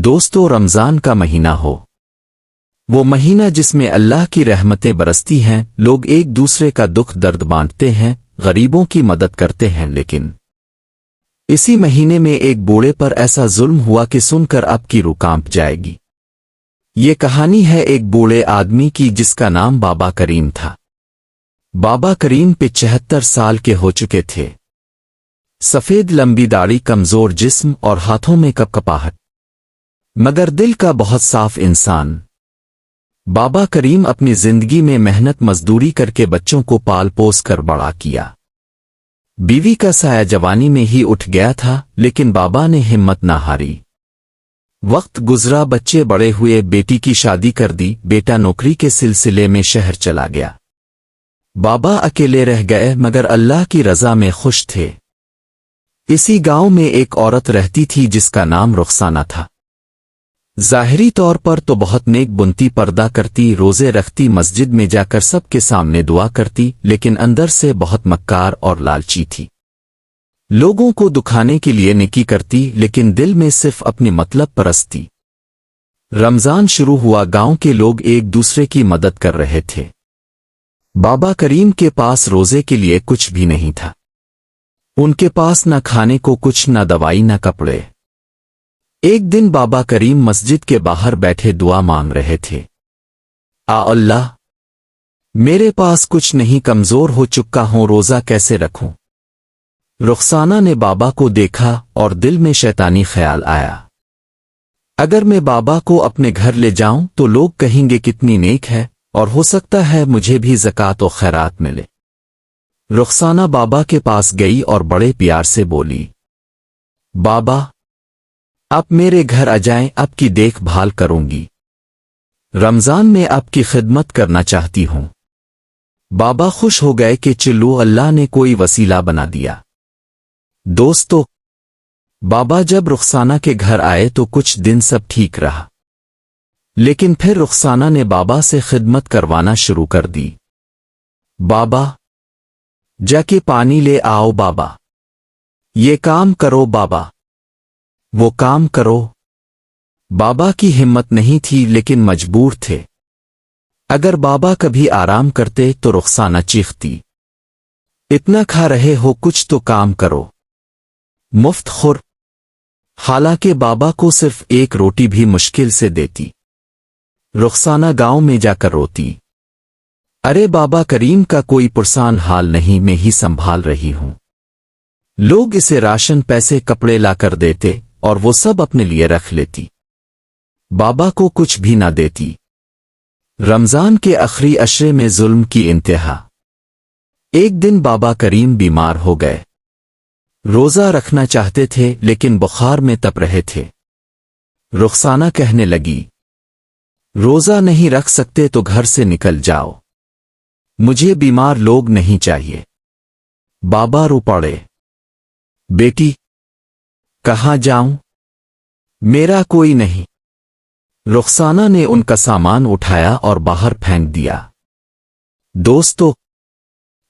دوستو، رمضان کا مہینہ ہو، وہ مہینہ جس میں اللہ کی رحمتیں برستی ہیں، لوگ ایک دوسرے کا دکھ درد بانٹتے ہیں، غریبوں کی مدد کرتے ہیں، لیکن اسی مہینے میں ایک بوڑھے پر ایسا ظلم ہوا کہ سن کر اب کی روح کانپ جائے گی۔ یہ کہانی ہے ایک بوڑھے آدمی کی جس کا نام بابا کریم تھا۔ بابا کریم 75 سال کے ہو چکے تھے، سفید لمبی داڑھی، کمزور جسم اور ہاتھوں میں کپکپاہٹ، مگر دل کا بہت صاف انسان۔ بابا کریم اپنی زندگی میں محنت مزدوری کر کے بچوں کو پال پوس کر بڑا کیا۔ بیوی کا سایہ جوانی میں ہی اٹھ گیا تھا، لیکن بابا نے ہمت نہ ہاری۔ وقت گزرا، بچے بڑے ہوئے، بیٹی کی شادی کر دی، بیٹا نوکری کے سلسلے میں شہر چلا گیا۔ بابا اکیلے رہ گئے، مگر اللہ کی رضا میں خوش تھے۔ اسی گاؤں میں ایک عورت رہتی تھی جس کا نام رخسانہ تھا۔ ظاہری طور پر تو بہت نیک بنتی، پردہ کرتی، روزے رکھتی، مسجد میں جا کر سب کے سامنے دعا کرتی، لیکن اندر سے بہت مکار اور لالچی تھی۔ لوگوں کو دکھانے کے لیے نیکی کرتی، لیکن دل میں صرف اپنی مطلب پرستی۔ رمضان شروع ہوا، گاؤں کے لوگ ایک دوسرے کی مدد کر رہے تھے۔ بابا کریم کے پاس روزے کے لیے کچھ بھی نہیں تھا۔ ان کے پاس نہ کھانے کو کچھ، نہ دوائی، نہ کپڑے۔ ایک دن بابا کریم مسجد کے باہر بیٹھے دعا مانگ رہے تھے۔ اللہ، میرے پاس کچھ نہیں، کمزور ہو چکا ہوں، روزہ کیسے رکھوں؟ رخسانہ نے بابا کو دیکھا اور دل میں شیطانی خیال آیا، اگر میں بابا کو اپنے گھر لے جاؤں تو لوگ کہیں گے کتنی نیک ہے، اور ہو سکتا ہے مجھے بھی زکوٰۃ و خیرات ملے۔ رخسانہ بابا کے پاس گئی اور بڑے پیار سے بولی، بابا، آپ میرے گھر آ جائیں، آپ کی دیکھ بھال کروں گی، رمضان میں آپ کی خدمت کرنا چاہتی ہوں۔ بابا خوش ہو گئے کہ چلو، اللہ نے کوئی وسیلہ بنا دیا۔ دوستو، بابا جب رخسانہ کے گھر آئے تو کچھ دن سب ٹھیک رہا، لیکن پھر رخسانہ نے بابا سے خدمت کروانا شروع کر دی۔ بابا، جا کے پانی لے آؤ، بابا، یہ کام کرو، بابا، وہ کام کرو۔ بابا کی ہمت نہیں تھی، لیکن مجبور تھے۔ اگر بابا کبھی آرام کرتے تو رخسانہ چیختی، اتنا کھا رہے ہو، کچھ تو کام کرو، مفت خور۔ حالانکہ بابا کو صرف ایک روٹی بھی مشکل سے دیتی۔ رخسانہ گاؤں میں جا کر روتی، ارے بابا کریم کا کوئی پرسان حال نہیں، میں ہی سنبھال رہی ہوں۔ لوگ اسے راشن، پیسے، کپڑے لا کر دیتے اور وہ سب اپنے لیے رکھ لیتی، بابا کو کچھ بھی نہ دیتی۔ رمضان کے آخری عشرے میں ظلم کی انتہا۔ ایک دن بابا کریم بیمار ہو گئے، روزہ رکھنا چاہتے تھے لیکن بخار میں تپ رہے تھے۔ رخسانہ کہنے لگی، روزہ نہیں رکھ سکتے تو گھر سے نکل جاؤ، مجھے بیمار لوگ نہیں چاہیے۔ بابا رو پڑے، بیٹی، کہاں جاؤں؟ میرا کوئی نہیں۔ رخسانہ نے ان کا سامان اٹھایا اور باہر پھینک دیا۔ دوستو،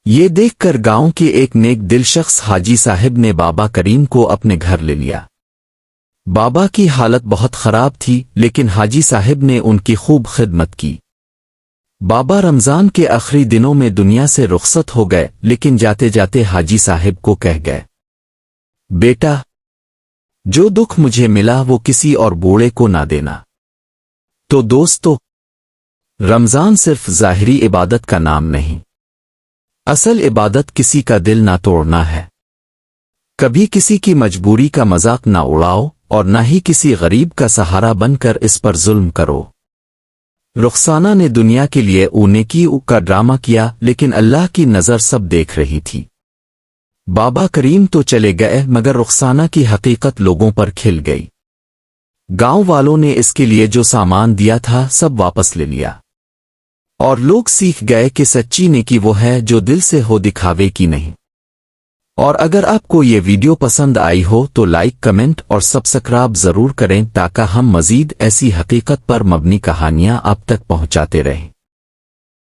یہ دیکھ کر گاؤں کے ایک نیک دل شخص حاجی صاحب نے بابا کریم کو اپنے گھر لے لیا۔ بابا کی حالت بہت خراب تھی، لیکن حاجی صاحب نے ان کی خوب خدمت کی۔ بابا رمضان کے آخری دنوں میں دنیا سے رخصت ہو گئے، لیکن جاتے جاتے حاجی صاحب کو کہہ گئے، بیٹا، جو دکھ مجھے ملا وہ کسی اور بوڑھے کو نہ دینا۔ تو دوستو، رمضان صرف ظاہری عبادت کا نام نہیں، اصل عبادت کسی کا دل نہ توڑنا ہے۔ کبھی کسی کی مجبوری کا مذاق نہ اڑاؤ، اور نہ ہی کسی غریب کا سہارا بن کر اس پر ظلم کرو۔ رخسانہ نے دنیا کے لیے نیکی کا ڈرامہ کیا، لیکن اللہ کی نظر سب دیکھ رہی تھی۔ بابا کریم تو چلے گئے، مگر رخسانہ کی حقیقت لوگوں پر کھل گئی۔ گاؤں والوں نے اس کے لیے جو سامان دیا تھا سب واپس لے لیا، اور لوگ سیکھ گئے کہ سچی نیکی وہ ہے جو دل سے ہو، دکھاوے کی نہیں۔ اور اگر آپ کو یہ ویڈیو پسند آئی ہو تو لائک، کمنٹ اور سبسکرائب ضرور کریں، تاکہ ہم مزید ایسی حقیقت پر مبنی کہانیاں آپ تک پہنچاتے رہیں۔